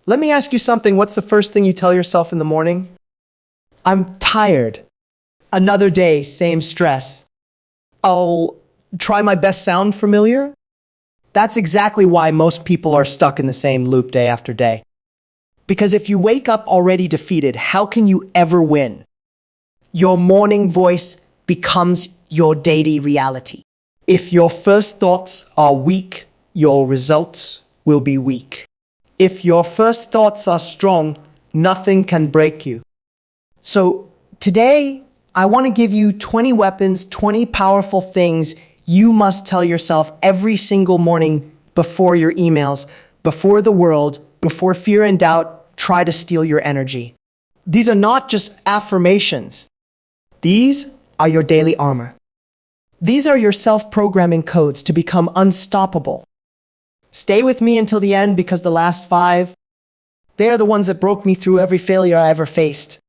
Let me ask you something. What's the first thing you tell yourself in the morning? I'm tired. Another day, same stress. I'll try my best. Sound familiar? That's exactly why most people are stuck in the same loop day after day. Because if you wake up already defeated, how can you ever win? Your morning voice becomes your daily reality. If your first thoughts are weak, your results will be weak. If your first thoughts are strong, nothing can break you. So today, I want to give you 20 weapons, 20 powerful things you must tell yourself every single morning before your emails, before the world, before fear and doubt try to steal your energy. These are not just affirmations. These are your daily armor. These are your self-programming codes to become unstoppable. Stay with me until the end because the last 5, they are the ones that broke me through every failure I ever faced.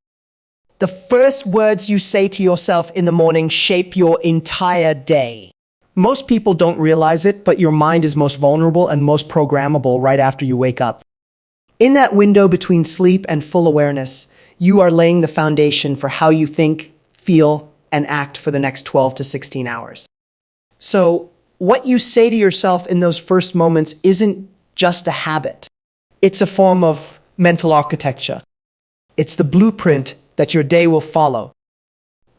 The first words you say to yourself in the morning shape your entire day. Most people don't realize it, but your mind is most vulnerable and most programmable right after you wake up. In that window between sleep and full awareness, you are laying the foundation for how you think, feel, and act for the next 12 to 16 hours. So, what you say to yourself in those first moments isn't just a habit. It's a form of mental architecture. It's the blueprint that your day will follow.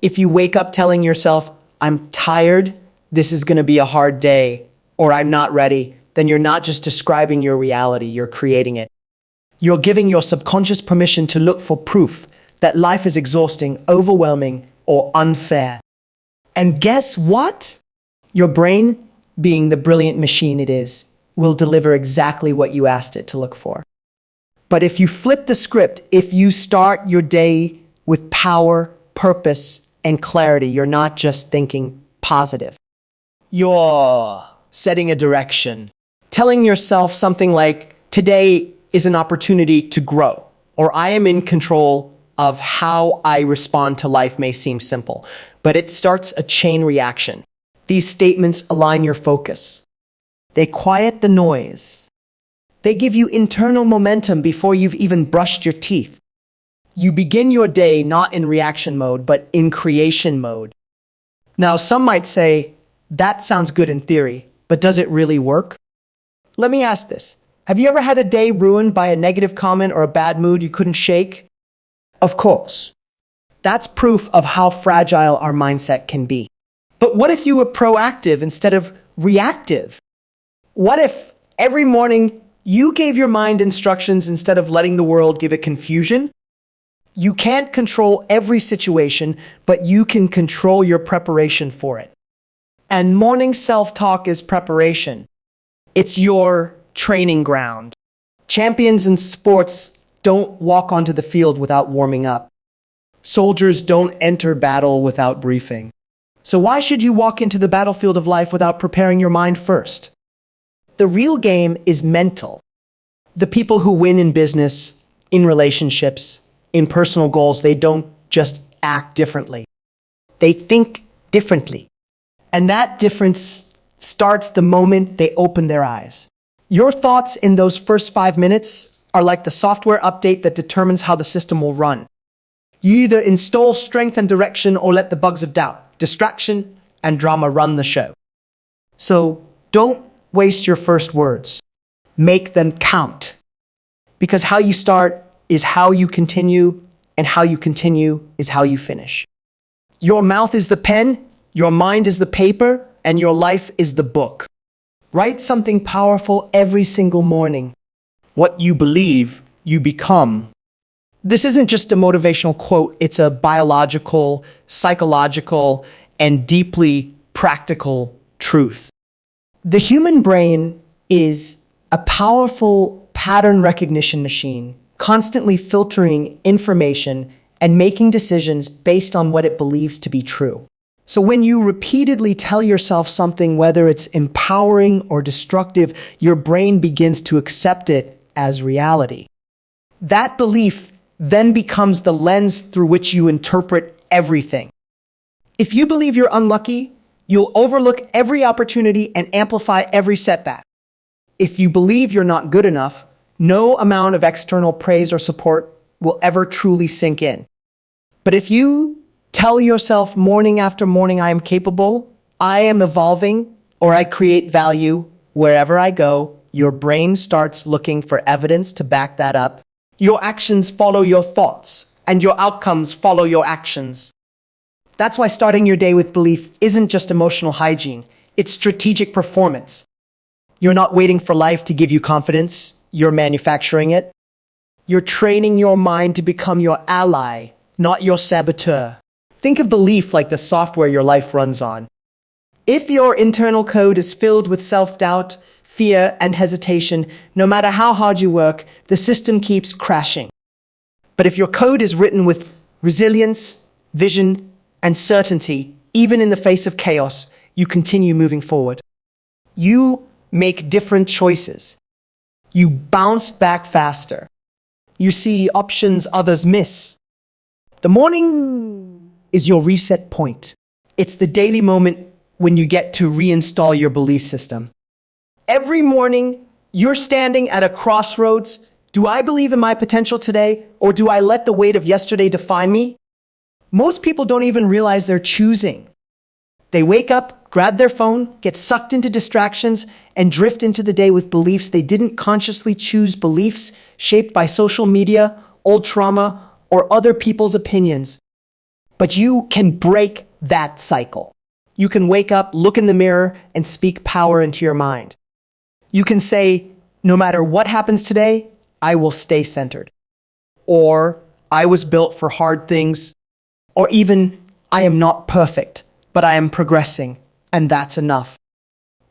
If you wake up telling yourself, I'm tired, this is going to be a hard day, or I'm not ready, then you're not just describing your reality, you're creating it. You're giving your subconscious permission to look for proof that life is exhausting, overwhelming, or unfair. And guess what? Your brain, being the brilliant machine it is, will deliver exactly what you asked it to look for. But if you flip the script, if you start your day with power, purpose, and clarity, you're not just thinking positive. You're setting a direction, telling yourself something like, today is an opportunity to grow, or I am in control of how I respond to life. May seem simple, but it starts a chain reaction. These statements align your focus. They quiet the noise. They give you internal momentum before you've even brushed your teeth. You begin your day not in reaction mode, but in creation mode. Now, some might say, that sounds good in theory, but does it really work? Let me ask this. Have you ever had a day ruined by a negative comment or a bad mood you couldn't shake? Of course. That's proof of how fragile our mindset can be. But what if you were proactive instead of reactive? What if every morning you gave your mind instructions instead of letting the world give it confusion? You can't control every situation, but you can control your preparation for it. And morning self-talk is preparation. It's your training ground. Champions in sports don't walk onto the field without warming up. Soldiers don't enter battle without briefing. So why should you walk into the battlefield of life without preparing your mind first? The real game is mental. The people who win in business, in relationships, in personal goals, they don't just act differently. They think differently. And that difference starts the moment they open their eyes. Your thoughts in those first 5 minutes are like the software update that determines how the system will run. You either install strength and direction or let the bugs of doubt, distraction, and drama run the show. So don't waste your first words. Make them count. Because how you start is how you continue, and how you continue is how you finish. Your mouth is the pen, your mind is the paper, and your life is the book. Write something powerful every single morning. What you believe, you become. This isn't just a motivational quote, it's a biological, psychological, and deeply practical truth. The human brain is a powerful pattern recognition machine, constantly filtering information and making decisions based on what it believes to be true. So when you repeatedly tell yourself something, whether it's empowering or destructive, your brain begins to accept it as reality. That belief then becomes the lens through which you interpret everything. If you believe you're unlucky, you'll overlook every opportunity and amplify every setback. If you believe you're not good enough, No amount of external praise or support will ever truly sink in. But if you tell yourself morning after morning, I am capable, I am evolving, or I create value wherever I go, your brain starts looking for evidence to back that up. Your actions follow your thoughts, and your outcomes follow your actions. That's why starting your day with belief isn't just emotional hygiene, it's strategic performance. You're not waiting for life to give you confidence, you're manufacturing it. You're training your mind to become your ally, not your saboteur. Think of belief like the software your life runs on. If your internal code is filled with self-doubt, fear, and hesitation, no matter how hard you work, the system keeps crashing. But if your code is written with resilience, vision, and certainty, even in the face of chaos, you continue moving forward. You make different choices. You bounce back faster. You see options others miss. The morning is your reset point. It's the daily moment when you get to reinstall your belief system. Every morning, you're standing at a crossroads. Do I believe in my potential today, or do I let the weight of yesterday define me? Most people don't even realize they're choosing. They wake up, grab their phone, get sucked into distractions, and drift into the day with beliefs they didn't consciously choose, beliefs shaped by social media, old trauma, or other people's opinions. But you can break that cycle. You can wake up, look in the mirror, and speak power into your mind. You can say, no matter what happens today, I will stay centered. Or, I was built for hard things. Or even, I am not perfect, but I am progressing, and that's enough.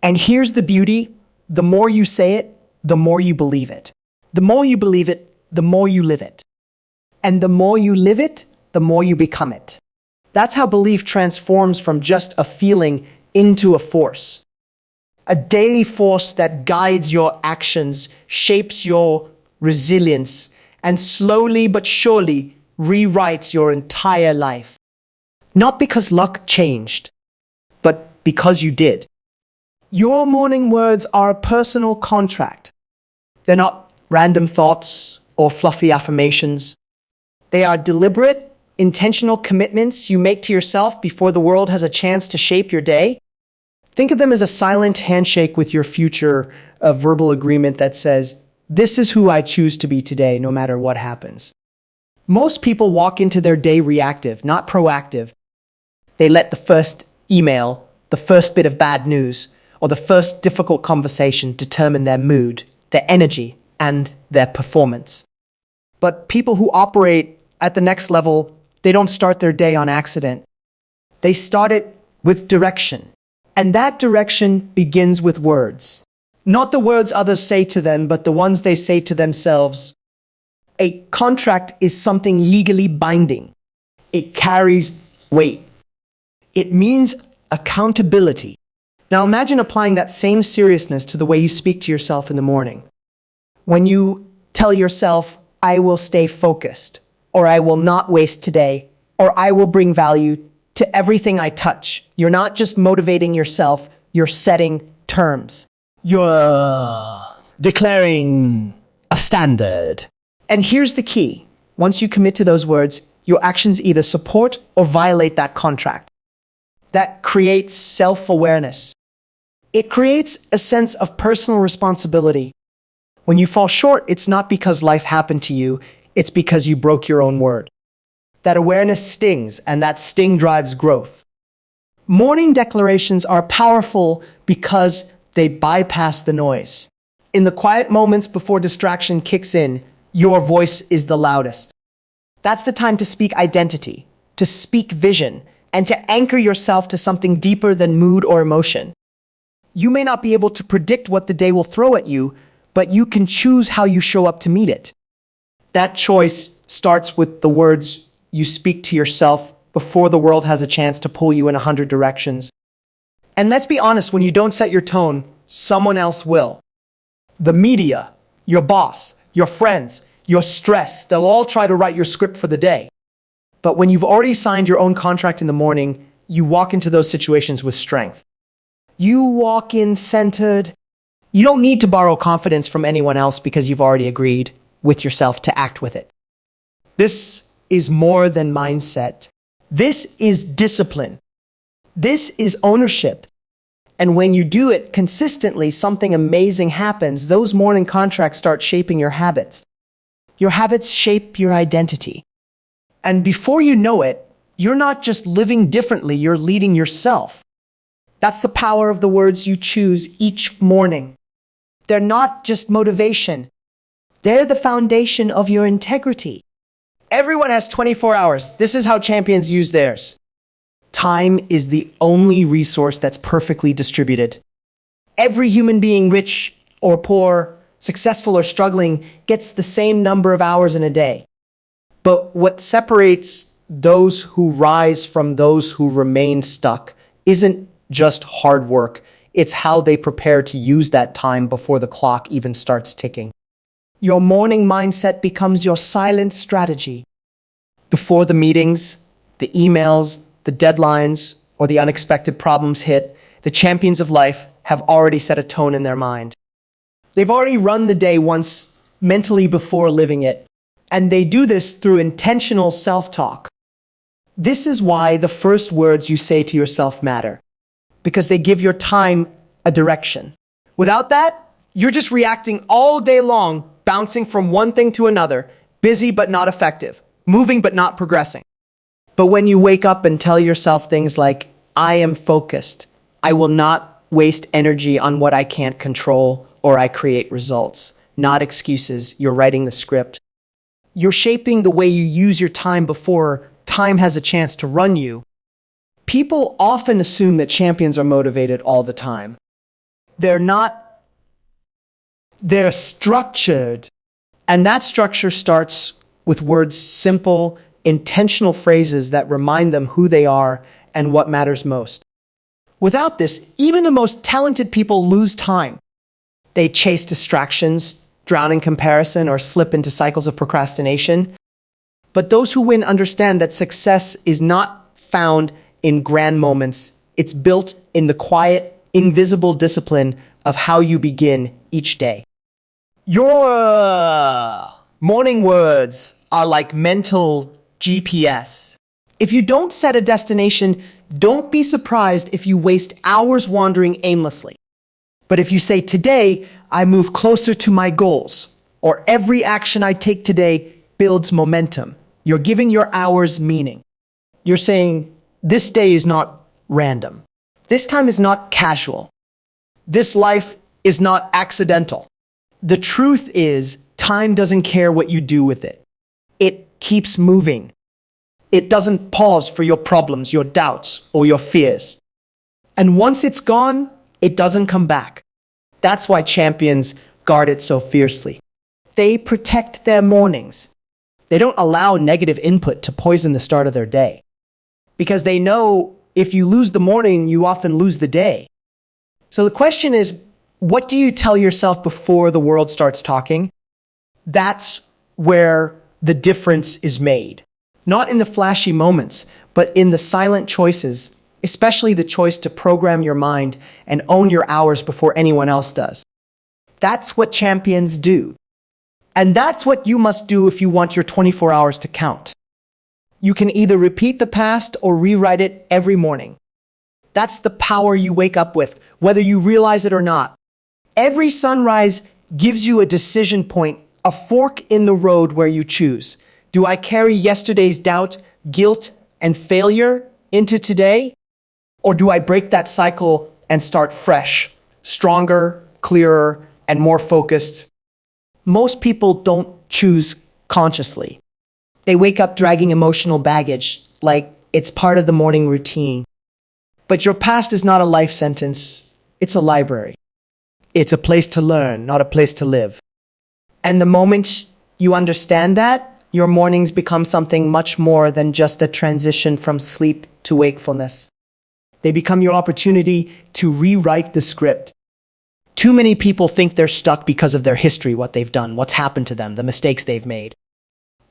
And here's the beauty, the more you say it, the more you believe it. The more you believe it, the more you live it. And the more you live it, the more you become it. That's how belief transforms from just a feeling into a force. A daily force that guides your actions, shapes your resilience, and slowly but surely rewrites your entire life. Not because luck changed, but because you did. Your morning words are a personal contract. They're not random thoughts or fluffy affirmations. They are deliberate, intentional commitments you make to yourself before the world has a chance to shape your day. Think of them as a silent handshake with your future, a verbal agreement that says, this is who I choose to be today, no matter what happens. Most people walk into their day reactive, not proactive. They let the first email, the first bit of bad news, or the first difficult conversation determine their mood, their energy, and their performance. But people who operate at the next level, they don't start their day on accident. They start it with direction. And that direction begins with words. Not the words others say to them, but the ones they say to themselves. A contract is something legally binding. It carries weight. It means accountability. Now imagine applying that same seriousness to the way you speak to yourself in the morning. When you tell yourself, I will stay focused, or I will not waste today, or I will bring value to everything I touch. You're not just motivating yourself, you're setting terms. You're declaring a standard. And here's the key. Once you commit to those words, your actions either support or violate that contract. That creates self-awareness. It creates a sense of personal responsibility. When you fall short, it's not because life happened to you, it's because you broke your own word. That awareness stings, and that sting drives growth. Morning declarations are powerful because they bypass the noise. In the quiet moments before distraction kicks in, your voice is the loudest. That's the time to speak identity, to speak vision, and to anchor yourself to something deeper than mood or emotion. You may not be able to predict what the day will throw at you, but you can choose how you show up to meet it. That choice starts with the words you speak to yourself before the world has a chance to pull you in 100 directions. And let's be honest, when you don't set your tone, someone else will. The media, your boss, your friends, your stress, they'll all try to write your script for the day. But when you've already signed your own contract in the morning, you walk into those situations with strength. You walk in centered, You don't need to borrow confidence from anyone else because you've already agreed with yourself to act with it. This is more than mindset. This is discipline. This is ownership. And when you do it consistently, something amazing happens. Those morning contracts start shaping your habits. Your habits shape your identity. And before you know it, you're not just living differently, you're leading yourself. That's the power of the words you choose each morning. They're not just motivation. They're the foundation of your integrity. Everyone has 24 hours. This is how champions use theirs. Time is the only resource that's perfectly distributed. Every human being, rich or poor, successful or struggling, gets the same number of hours in a day. But what separates those who rise from those who remain stuck isn't just hard work. It's how they prepare to use that time before the clock even starts ticking. Your morning mindset becomes your silent strategy. Before the meetings, the emails, the deadlines, or the unexpected problems hit, the champions of life have already set a tone in their mind. They've already run the day once mentally before living it, and they do this through intentional self-talk. This is why the first words you say to yourself matter, because they give your time a direction. Without that, you're just reacting all day long, bouncing from one thing to another, busy but not effective, moving but not progressing. But when you wake up and tell yourself things like, I am focused, I will not waste energy on what I can't control, or I create results, not excuses, you're writing the script. You're shaping the way you use your time before time has a chance to run you. People often assume that champions are motivated all the time. They're not. They're structured. And that structure starts with words, simple, intentional phrases that remind them who they are and what matters most. Without this, even the most talented people lose time. They chase distractions, drown in comparison, or slip into cycles of procrastination. But those who win understand that success is not found in grand moments. It's built in the quiet, invisible discipline of how you begin each day. Your morning words are like mental GPS. If you don't set a destination, don't be surprised if you waste hours wandering aimlessly. But if you say, today, I move closer to my goals, or every action I take today builds momentum, you're giving your hours meaning. You're saying, this day is not random. This time is not casual. This life is not accidental. The truth is, time doesn't care what you do with it. It keeps moving. It doesn't pause for your problems, your doubts, or your fears. And once it's gone, it doesn't come back. That's why champions guard it so fiercely. They protect their mornings. They don't allow negative input to poison the start of their day. Because they know if you lose the morning, you often lose the day. So the question is, what do you tell yourself before the world starts talking? That's where the difference is made. Not in the flashy moments, but in the silent choices, especially the choice to program your mind and own your hours before anyone else does. That's what champions do. And that's what you must do if you want your 24 hours to count. You can either repeat the past or rewrite it every morning. That's the power you wake up with, whether you realize it or not. Every sunrise gives you a decision point, a fork in the road where you choose. Do I carry yesterday's doubt, guilt, and failure into today? Or do I break that cycle and start fresh, stronger, clearer, and more focused? Most people don't choose consciously. They wake up dragging emotional baggage, like it's part of the morning routine. But your past is not a life sentence. It's a library. It's a place to learn, not a place to live. And the moment you understand that, your mornings become something much more than just a transition from sleep to wakefulness. They become your opportunity to rewrite the script. Too many people think they're stuck because of their history, what they've done, what's happened to them, the mistakes they've made.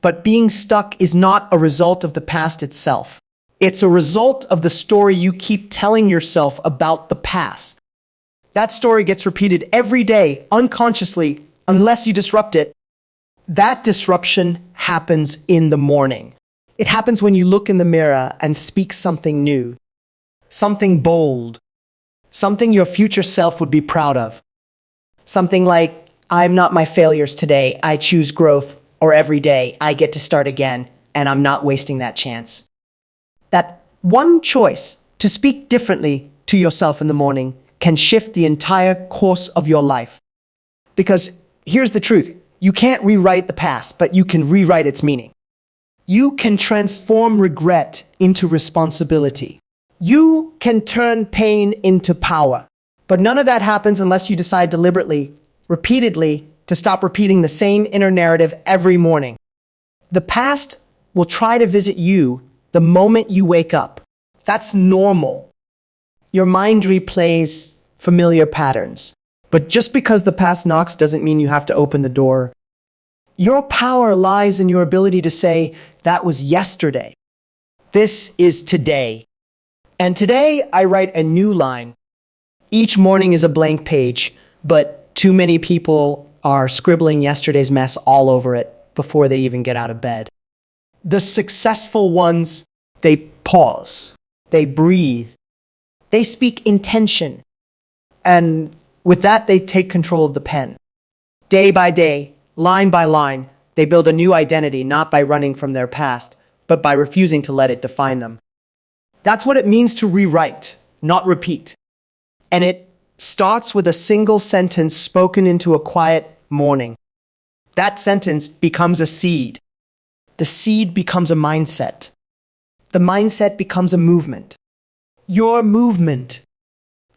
But being stuck is not a result of the past itself. It's a result of the story you keep telling yourself about the past. That story gets repeated every day, unconsciously, unless you disrupt it. That disruption happens in the morning. It happens when you look in the mirror and speak something new, something bold, something your future self would be proud of. Something like, I'm not my failures today, I choose growth, or every day I get to start again, and I'm not wasting that chance. That one choice to speak differently to yourself in the morning can shift the entire course of your life. Because here's the truth, you can't rewrite the past, but you can rewrite its meaning. You can transform regret into responsibility. You can turn pain into power. But none of that happens unless you decide deliberately, repeatedly, to stop repeating the same inner narrative every morning. The past will try to visit you the moment you wake up. That's normal. Your mind replays familiar patterns. But just because the past knocks doesn't mean you have to open the door. Your power lies in your ability to say, that was yesterday. This is today. And today I write a new line. Each morning is a blank page, but too many people are scribbling yesterday's mess all over it before they even get out of bed. The successful ones, they pause, they breathe, they speak intention, and with that they take control of the pen. Day by day, line by line, they build a new identity not by running from their past, but by refusing to let it define them. That's what it means to rewrite, not repeat. And it starts with a single sentence spoken into a quiet morning. That sentence becomes a seed. The seed becomes a mindset. The mindset becomes a movement. Your movement.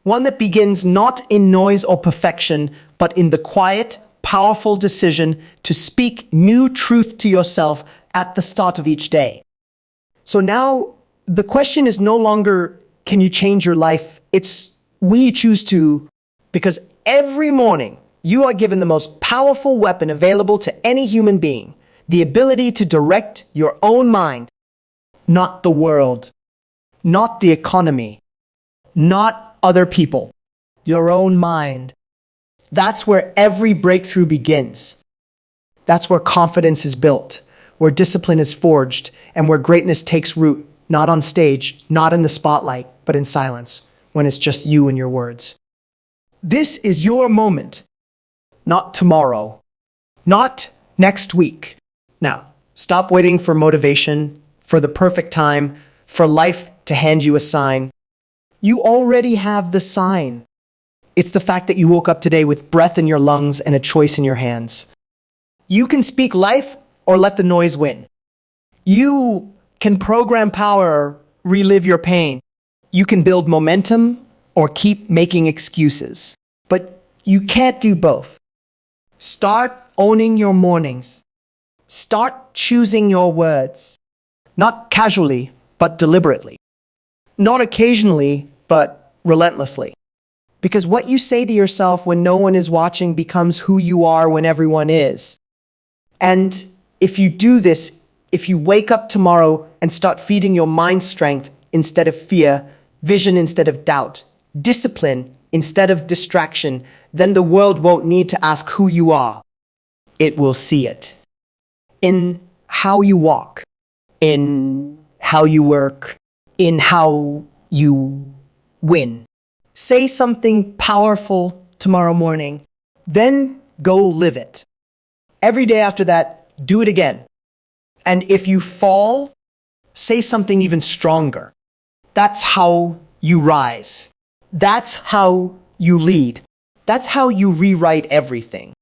One that begins not in noise or perfection, but in the quiet, powerful decision to speak new truth to yourself at the start of each day. So now the question is no longer, can you change your life? It's, will you choose to? Because every morning you are given the most powerful weapon available to any human being, the ability to direct your own mind, not the world, not the economy, not other people, your own mind. That's where every breakthrough begins. That's where confidence is built, where discipline is forged, and where greatness takes root, not on stage, not in the spotlight, but in silence, when it's just you and your words. This is your moment, not tomorrow, not next week. Now, stop waiting for motivation, for the perfect time, for life to hand you a sign. You already have the sign. It's the fact that you woke up today with breath in your lungs and a choice in your hands. You can speak life or let the noise win. You can program power or relive your pain. You can build momentum or keep making excuses. But you can't do both. Start owning your mornings. Start choosing your words. Not casually, but deliberately. Not occasionally, but relentlessly. Because what you say to yourself when no one is watching becomes who you are when everyone is. And if you do this, if you wake up tomorrow and start feeding your mind strength instead of fear, vision instead of doubt, discipline instead of distraction, then the world won't need to ask who you are. It will see it. In how you walk, in how you work, in how you win. Say something powerful tomorrow morning, then go live it. Every day after that, do it again. And if you fall, say something even stronger. That's how you rise. That's how you lead. That's how you rewrite everything.